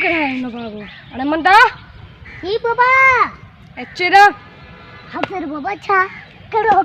कराया न बाबू अरे मंदा ही बाबा एचरा हजर बाबा छा करो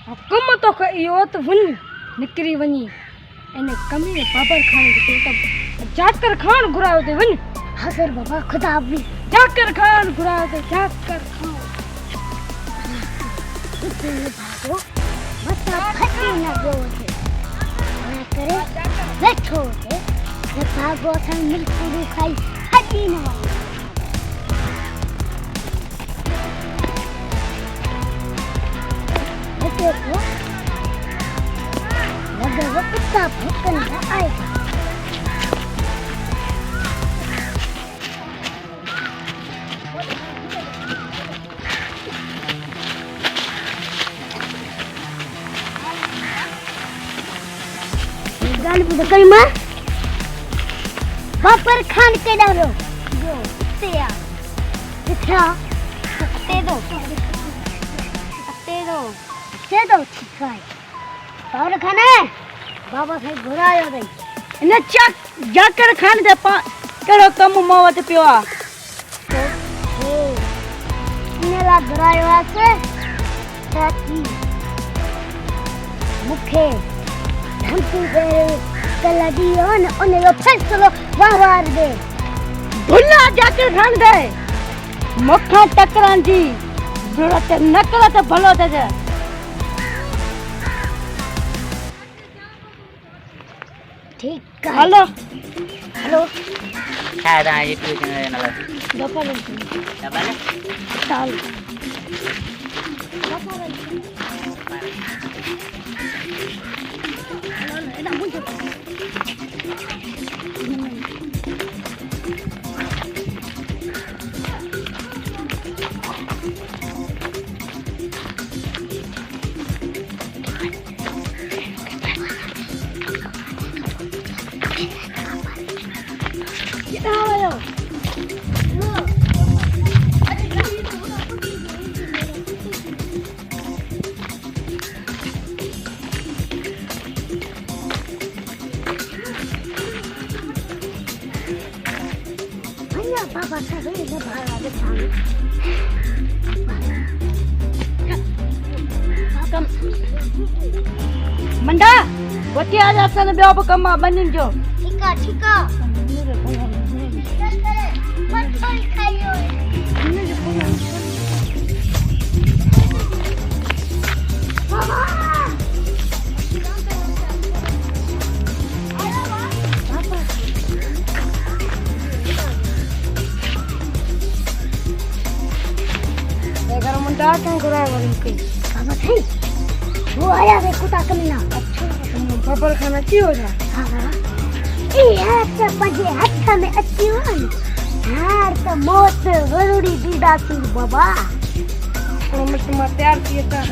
हुक्म तो इहो त वन निकरी वनी इन कमी बाबर खान के तो जाकर खान घुरायो ते वन हजर बाबा खुदा हाफिज जाकर खान घुरायो ते जाकर खान भागो मता फटी न गयो थे मैं करे बैठो थे ये भागो सन मिलकुरु खाई फटी न देखो लगा वो कुत्ता भौंकने आएगा गाली बुझ कई मां बापर खान के डालो जो तेया दिखा ते दो छिकाई और खाना बाबा से घुरायो दई इन चक जाकर खान दे केड़ो कम मोवत पियो इनेला घुरायो आसे साथी मुखे धमकी दे कला दियो न ओने यो फैसलो वार दे भुल्ला जाकर खान दे मक्खा टकरान जी जरूरत न करे तो भलो दे ठीक है hello ada itu channel nala दफा ले dabale चाल बाबा का रे ने भाड़ा दे थाने कम मंडा वती आज असन बेओ कम बनन जो ठीक है मत खाइयो बाबा घर मुंडा क्या घुराया वरी के बाबा थे वो आया रे कुत्ता कमीना अच्छा बाबर खाना की हो जा हां ए हाथ पजे हाथ में अच्छी हो यार तो मौत जरूरी दीदा सी बाबा तो मत तैयार किए था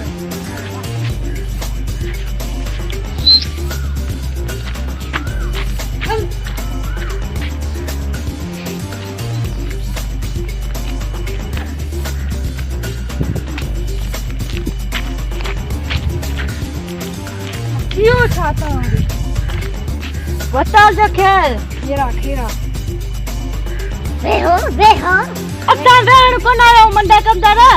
क्यों चाहता हूँ बता जो खेल खीरा वे हो असा रहन को ना आयो मंडा कब दादा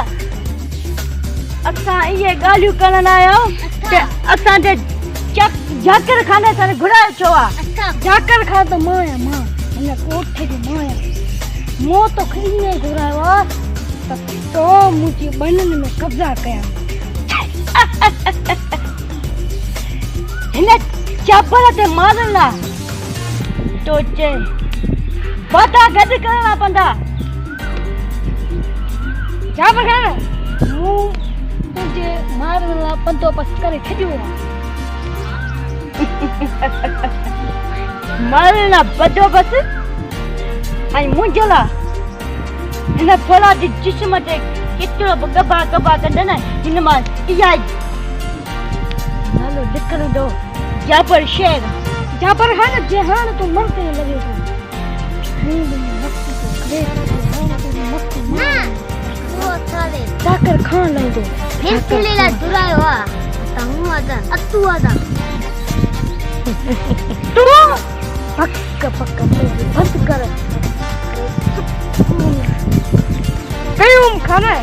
असा ये गालियो करन आयो ते असा दे जाकर खाने सारे घुरायो छोआ जाकर खा तो माया मां ने कोठे की माया मो तो खरीने घुरायो तो मुझे बनन में कब्जा कया इन्हें चापला ते मारना टोचे बता गद करना पंदा चापर खाना मु तुझे मारना पंतो पस करे छजो मारना बदो बस आई मुंजला इन फोला दी जिस्म ते कितरो गबा कंदना इन मा इया नालो लिखण दो जापर शेर जापर हान जेहान तो मरते लगे तो ना वो थाले जाकर खान ले दो हिंसलेला दुरायो ता हूं आदा अत्तू आदा तू पक्का पक्का मुझे बंद कर कहीं खाना है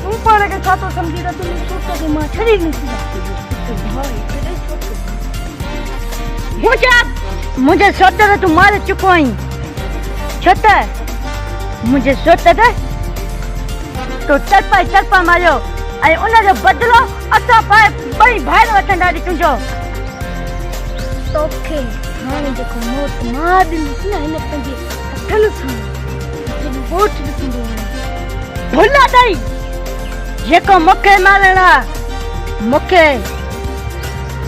तुम पर के साथ समझी रहा तुम सोचो कि मां छड़ी नहीं मुझे सोचता था तुम मारे चुको ही छोटा मुझे सोचता था तो चरपा मारियो ऐं उन जो बदिलो असां ॿई भाइर वठंदासीं तुंहिंजो तोखे हाणे जेको मौत मां ॾिनीसि न हिन पंहिंजे हथनि सां वोट ॾिसंदो आहे भुला अथई जेको मूंखे मारण आहे मूंखे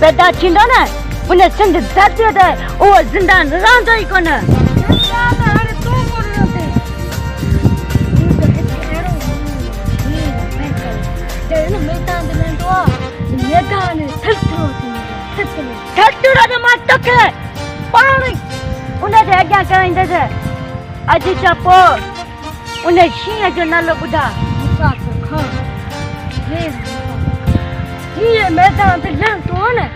पैदा थींदो न उन सिंध धरतीअ ते उहो ज़िंदा रहंदो ई कोन हाणे तूं मरियो मैदान थटूरा मां तोखे पाण उनजे अॻियां कराईंदसि अॼु छा पोइ उन शींहं जो नालो ॿुधा मुसाफ़िर खान हीअ मैदान ते लहंदो न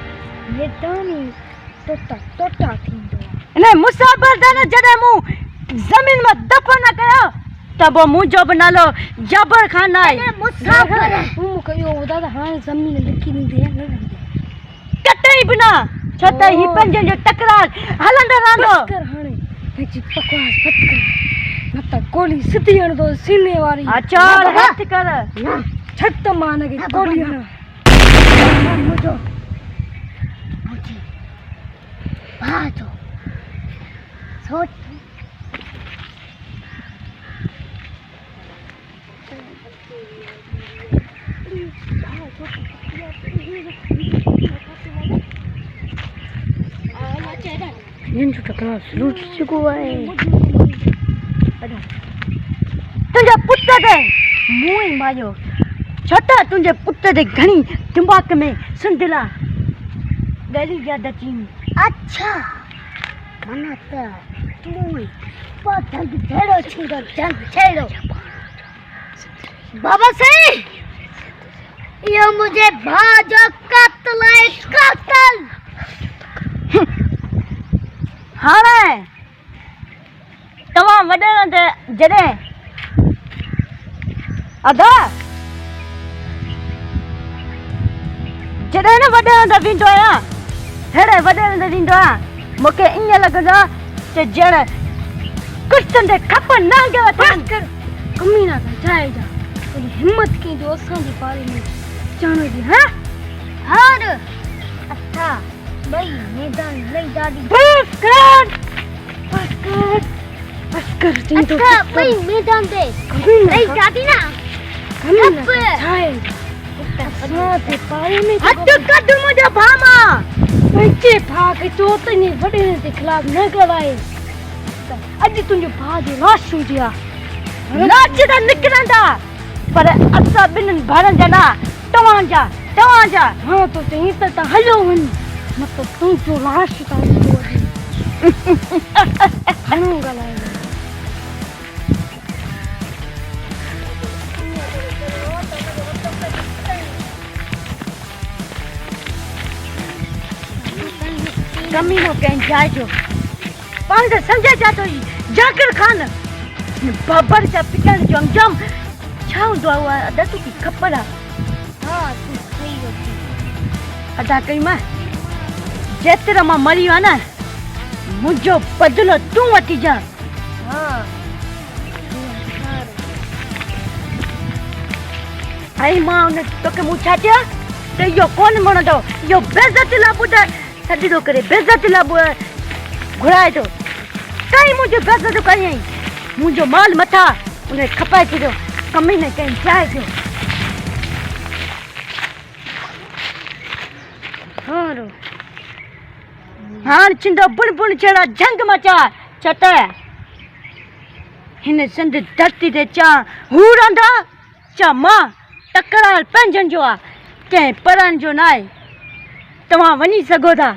मैदान टोटा थींदो आहे इन मुसाफ़िर ते न जॾहिं मूं ज़मीन में दफ़न कयो त पोइ मुंहिंजो बि नालो जबर खान आहे मुसाफ़िर तूं मूंखे इहो ॿुधा त हाणे ज़मीन लिखी ॾींदी न कतई बि न छो त ही पंहिंजनि जो तकरार हलंदो रहंदो हाणे पंहिंजी बकवास बंदि कर न त गोली सिधी हणंदो सीने वारी अचार हथ कर छॾ त मां हिनखे गोली हणां मुंहिंजो भाउ जो सोच निंजो टकरा शुरू थी चुको है तुंहिंजे पुट ते मूं ई मारियो छो त तुंहिंजे पुट ते घणी दिमाग़ में सुंदला ॻाल्हियूं यादि अची अच्छा माना त तूं जंग छेड़ो छींदो जंग छेड़ो बाबा सही ये मुझे भाउ जो कातिल है कातिल हाणे तव्हां वॾेरनि ते जॾहिं अदा जॾहिं न वॾेरनि ते वेंदो आहियां हेड़े वॾेरनि ते वेंदो आहियां मूंखे ईअं लॻंदो आहे त ॼण कुझु ते खप नांग वठनि कमीना था जाए जा थोड़ी हिम्मत की जो असांजे बारे में ॼाण जी हा और अच्छा भाई मैदान लई दादी बस कर अच्छा भाई मैदान दे लई दादी ना कमीना छाए असांजे बारे में हट कद मुंहिंजो भामा पंहिंजे भाउ खे चओ त इन वॾेरनि जे ख़िलाफ़ न ॻाल्हाए अॼु तुंहिंजो भाउ जो लाश हुजे आहे लाश त निकिरंदा पर असां ॿिन्हिनि भाउरनि जा न तव्हांजा हाँ तो चई त हलो वञ न त तुंहिंजो लाश त घणो ॻाल्हाए कमीनो कंहिं जाइ जो पाण त सम्झे जा थो जाकिर खान बाबर जा पिटण जो अंजाम छा हूंदो आहे उहा अदत की ख़बर आहे हां तू सही होती अदा कई मां जेतिरो मां मरी वियो न मुंहिंजो बदिलो तूं वठी जा हां ऐं मां उन तोखे मूं छा चयो त इहो कोन वणंदो इहो बेइज़ती लाइ ॿुधाए सॾी थो करे बेइज़ती लाइ घुराए थो कई मुंहिंजो बेइज़ती कई मुंहिंजो माल मथां उन खपाए छॾियो कमी न कंहिं चाहे पियो हाणे छिंदो बुण छेड़ा जंग मचा छो त हिन सिंध धरती ते चा हू रहंदा चा मां टकराल पंहिंजनि जो आहे कंहिं परनि जो न आहे तव्हां वञी सघो था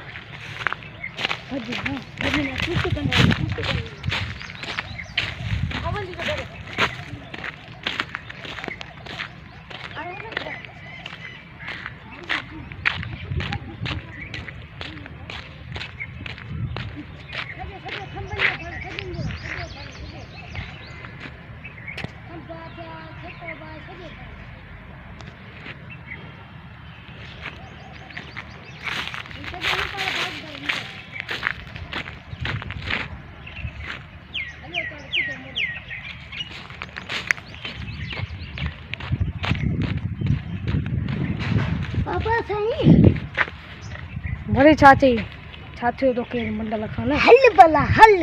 भले चाची चाची तो के मंडल खाना हल भला हल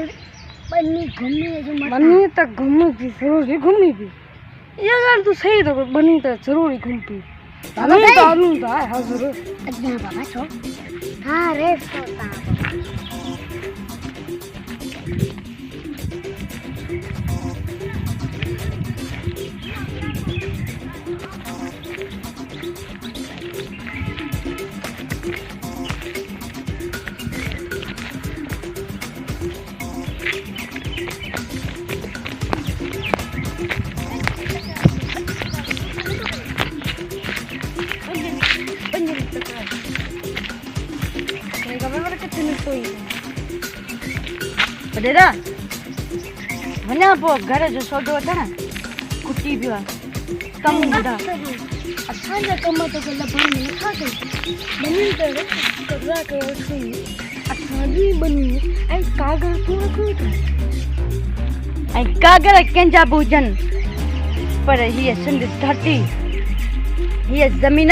बनी घूमने जो मत बनी तक घूमने की जरूरी घूमनी भी ये यार तू सही तो बनी तो जरूरी घूमती बाबा बनी सही। तो आलू तो है हाँ जरूर अज्ञा बाबा छो हाँ रे सोता बडेरा वना पो घर जो सोडो था ना कुटी भी कम बड़ा असांजा कम तो लभण में नथा कनि बनी करे करा कयो थी असांजी बनी ऐं कागर तूं रखो था ऐं कागर कंहिंजा बि हुजनि पर हीअ सिंध धरती हीअ ज़मीन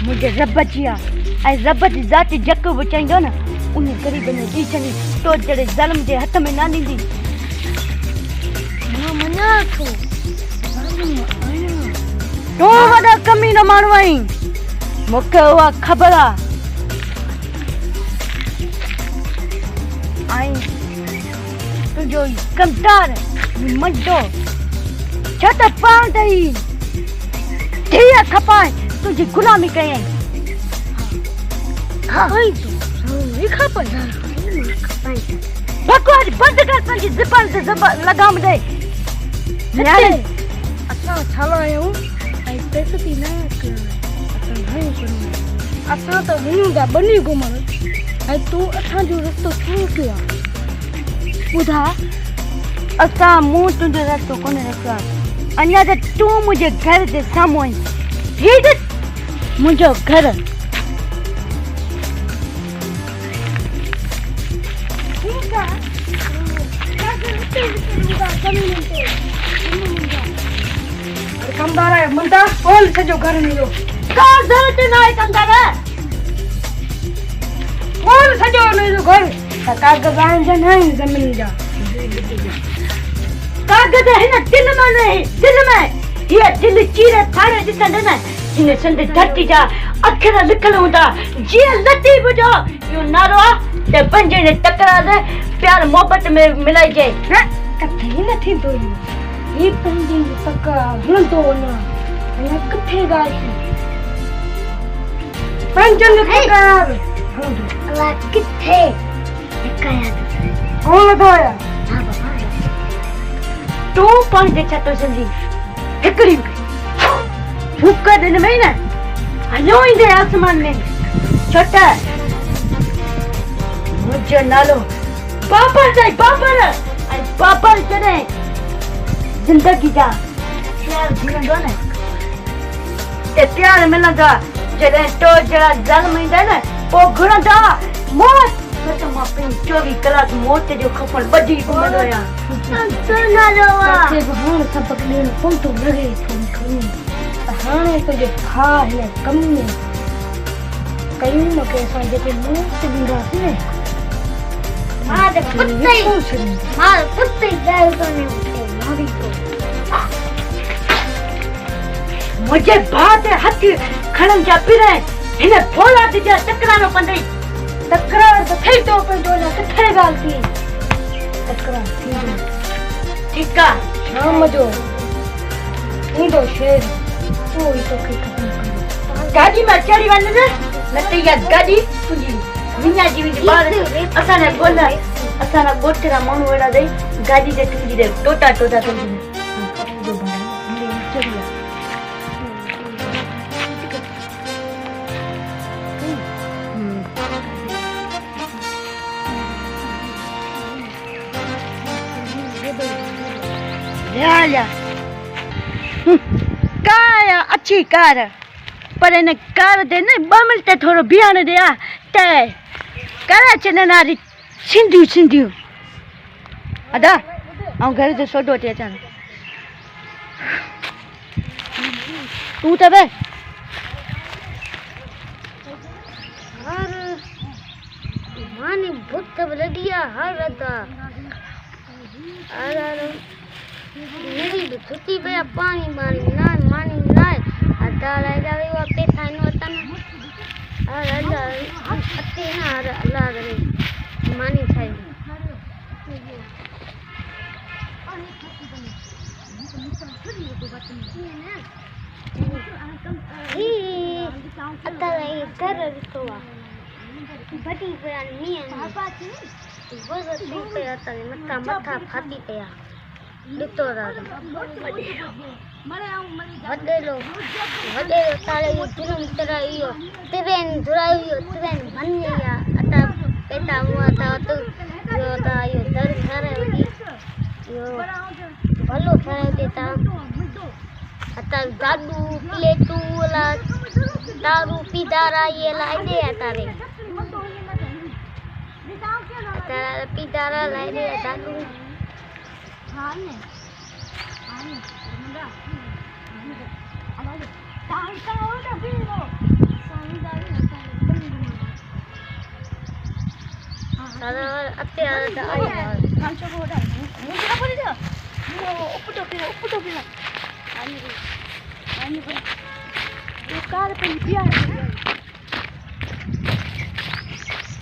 मुंहिंजे रब जी आहे ऐं रब जी ज़ाती जेको बि चाहींदो न उन ग़रीब में ॾी छॾी तो जहिड़े ज़ल्म जे हथ में न ॾींदी मां मञा थो तूं वॾा कमीनो माण्हू आहीं मूंखे उहा ख़बर आहे ऐं तुंहिंजो कमदार मजो छा त पाण त ई धीअ खपाए तुंहिंजी गुलामी कयईं हाँ तो खबर बकवास बंदि कर पंहिंजी ज़बान ते लगाम ॾे न्याणे असां छाला आहियूं ऐं बेइज़ती न कर असां घणो करूं असां त वञूं था बनी घुमण ऐं तूं असांजो रस्तो छो कयो आहे ॿुधा असां मूं तुंहिंजो रस्तो कोन रखियो आहे अञा त तूं मुंहिंजे घर जे साम्हूं आहीं हीउ ॾिस मुंहिंजो घर ठीक है कमदार आहे मुंडा खोल सॼो घर मिलो का ज़रूरत न आहे कमदार खोल सॼो हुनजो घर त कागज़ आहिनि न आहिनि ज़मीन जा कागज़ हिन दिल में न आहे दिल में हीअ दिल चीरे फाड़े ॾिसंदे न हिन सिंध धरती जा अखर लिखल हूंदा जीअं लतीफ़ जो इहो नारो आहे त पंज ॼणे टकराए प्यार मोहबत में मिलाइजे किथे न थींदो इहो ही पंहिंजी तकरार हलंदो वञा अञा किथे ॻाल्हि पंजनि टकरार अला किथे हिकाया कौन बताया हाँ बाबा तू पाण जे छतो सिंधी हिकड़ी फूक दिन में न हलियो ईंदे आसमान में छोटा मुंहिंजो नालो बाबर जाए बाबर ऐं बाबर जॾहिं ज़िंदगी जा प्यार घुरंदो न ते प्यार मिलंदो आहे जॾहिं तो जहिड़ा ज़ल्म ईंदा न पोइ घुरंदा मौत न त मां पंहिंजी 24 कलाक मौत जो खपण ॿधी घुमंदो आहियां तोखे बि हाणे सबक ॾियणो पवंदो लॻे थो मूंखे त हाणे तुंहिंजे भाउ हिन कम में कयूं न के असां जेके मुफ़्त ॾींदासीं न मां त कुते ॻाल्हि कोन्हे मारी थो मुंहिंजे भाउ ते हथ खणण जा पिर हिन फौलाद जा टकरानो कंदई तकरार त थिए थो पंहिंजो न किथे ॻाल्हि थी तकरार थींदी ठीकु आहे शाम जो ईंदो शेर उहो ई तोखे ख़तमु कंदो गाॾी में चढ़ी वञ न त इहा गाॾी तुंहिंजी विञाइजी वेंदी ॿार असांजा ॻोठरा माण्हू अहिड़ा अथई गाॾी ते तुंहिंजी टोटा टोटा तुंहिंजी काया अच्छी कार पर इन कार दे न 2 मिंट थोरो बीहण ॾे आ त करे छॾनि वारी सिंधियूं सिंधियूं अदा ऐं घर जो सोडो वठी अचां तूं त बे भूत बलदिया हर रता अरे मेरी धुती पे पानी मारी ना आता जावे वो पे थानो होता ना अरे अते ना अल्लाह करे मानी छाई आता ये घर तो बड़ी बयान नहीं है वो ठीक पे आता है मत्था फाटी पे दितो रात वडेलो ताले जुलम तराइयो तिवेन धुराइयो तिवेन भन्निया आता पेटा हुआ था तो यो था यो दर थारे होगी यो भलो थारे देता आता दादू प्लेटू ला दारू पीदारा ये लाई दे आता रे आता पीदारा लाई दे दादू अत्ते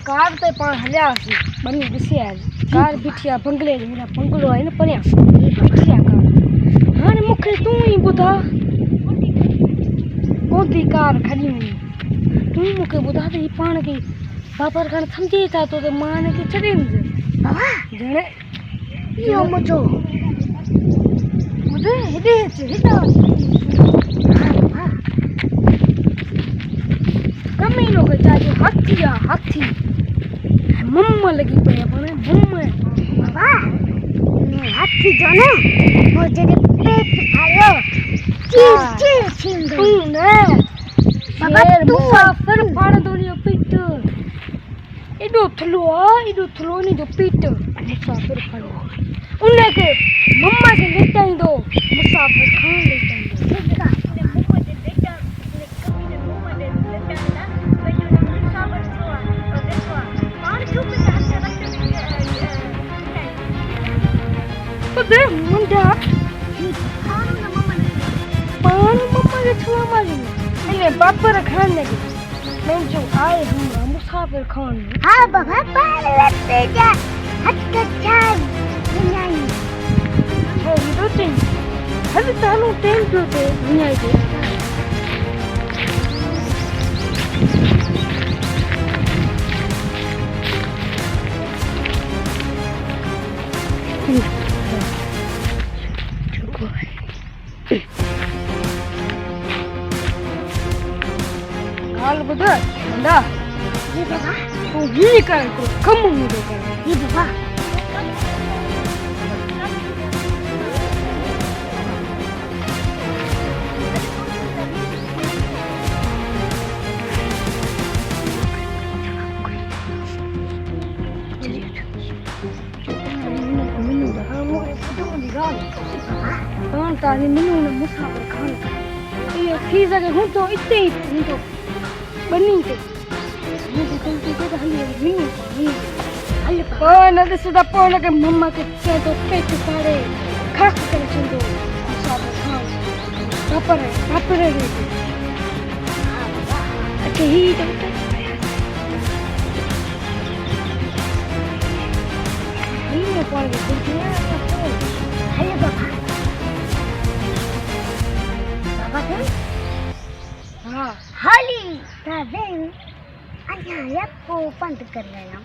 कार ते पण हल्या बनी दिसे कार बिठिया बंगले मेरा बंगलो है न पण्या बिठिया कार हाने मुखे तू ही बुधा कोदी कार खड़ी हुई तू मुखे बुधा ते पाण के बापर खान समझी था तो मान के चढ़ी बाबा जने यो मचो मुझे हेडे हेडा कमी लोग जाजे हाथी मम्मा लगी पड़े अपने मम्मा बाबा हाथी जाने वो जने पेट खायो चीर तू ने बाबा तू मुसाफिर पाण दोलियो पेट इडो थलो नी जो पेट मुसाफिर पाण उन्हें के मम्मा के लेता ही दो मुसाफिर खान लेता ही दो दे मुंडा पान मम्मा के छुआ मारी इन्हें बापर खाने के मैं जो आए हूँ मुसाफिर खान हाँ बाबा पान लेते जा हट चार दुनियाई है दो तीन हर तालू तीन जो थे दुनियाई के हाल बुधा बंदा ये बाबा तू ही कर को कम मुझे कर ये बाबा ताली मिनू ने मुसाफिर खान ये थी सके हूं तो इतने ही हूं तो बनी थे मुझे गलती से हली मिनू हली कोई न दिसदा पोन के मम्मा के से तो पेट सारे खास कर चंदो मुसाफिर खान पापर है अच्छा ही तो ही ने पोन के दुनिया हाय बाबा हाँ हाली ताज़े अन्याय को बंद कर लेना